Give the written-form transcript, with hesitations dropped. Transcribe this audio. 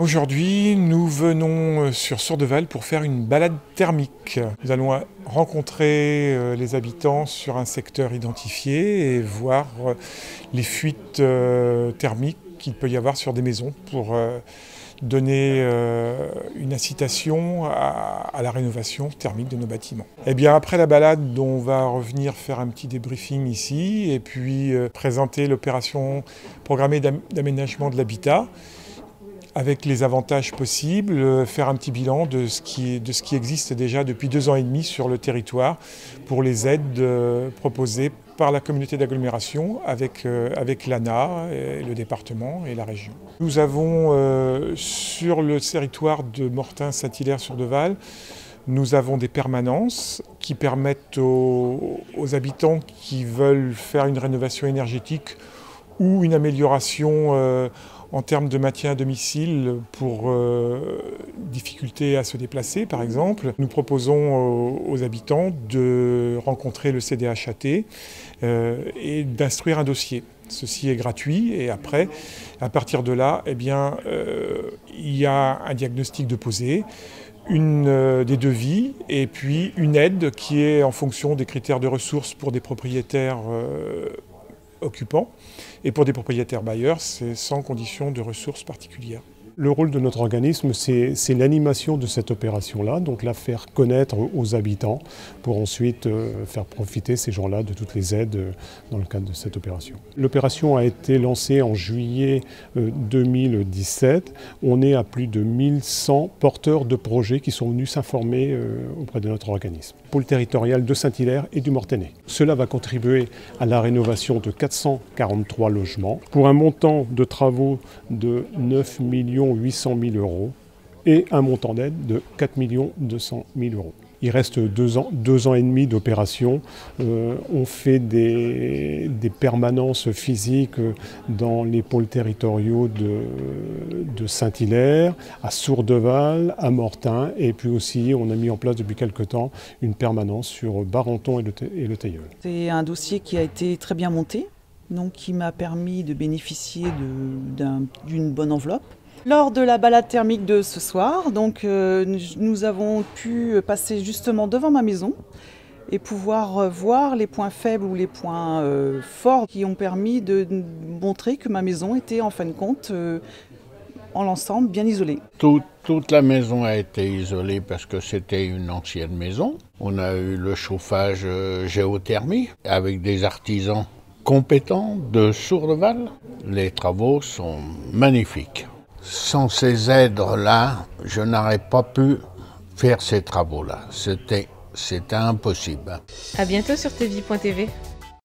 Aujourd'hui, nous venons sur Sourdeval pour faire une balade thermique. Nous allons rencontrer les habitants sur un secteur identifié et voir les fuites thermiques qu'il peut y avoir sur des maisons pour donner une incitation à la rénovation thermique de nos bâtiments. Et bien après la balade, on va revenir faire un petit débriefing ici et puis présenter l'opération programmée d'aménagement de l'habitat avec les avantages possibles, faire un petit bilan de ce qui existe déjà depuis 2 ans et demi sur le territoire pour les aides proposées par la communauté d'agglomération avec l'ANA, le département et la région. Nous avons sur le territoire de Mortain-Saint-Hilaire-sur-Deval, nous avons des permanences qui permettent aux habitants qui veulent faire une rénovation énergétique ou une amélioration en termes de maintien à domicile pour difficulté à se déplacer par exemple. Nous proposons aux habitants de rencontrer le CDHAT et d'instruire un dossier. Ceci est gratuit et après, à partir de là, eh bien, il y a un diagnostic de posé, des devis et puis une aide qui est en fonction des critères de ressources pour des propriétaires occupants et pour des propriétaires bailleurs, c'est sans condition de ressources particulières. Le rôle de notre organisme, c'est l'animation de cette opération-là, donc la faire connaître aux habitants pour ensuite faire profiter ces gens-là de toutes les aides dans le cadre de cette opération. L'opération a été lancée en juillet 2017. On est à plus de 1100 porteurs de projets qui sont venus s'informer auprès de notre organisme. Pôle territorial de Saint-Hilaire et du Mortainais. Cela va contribuer à la rénovation de 443 logements pour un montant de travaux de 9 800 000 € et un montant d'aide de 4 200 000 €. Il reste 2 ans et demi d'opération. On fait des permanences physiques dans les pôles territoriaux de Saint-Hilaire, à Sourdeval, à Mortain, et puis aussi on a mis en place depuis quelque temps une permanence sur Barenton et le Teilleul. C'est un dossier qui a été très bien monté, donc qui m'a permis de bénéficier d'une bonne enveloppe. Lors de la balade thermique de ce soir, donc, nous avons pu passer justement devant ma maison et pouvoir voir les points faibles ou les points forts qui ont permis de montrer que ma maison était en fin de compte, en l'ensemble, bien isolée. Toute la maison a été isolée parce que c'était une ancienne maison. On a eu le chauffage géothermique avec des artisans compétents de Sourdeval. Les travaux sont magnifiques. Sans ces aides-là, je n'aurais pas pu faire ces travaux-là. C'était impossible. À bientôt sur tvie.tv.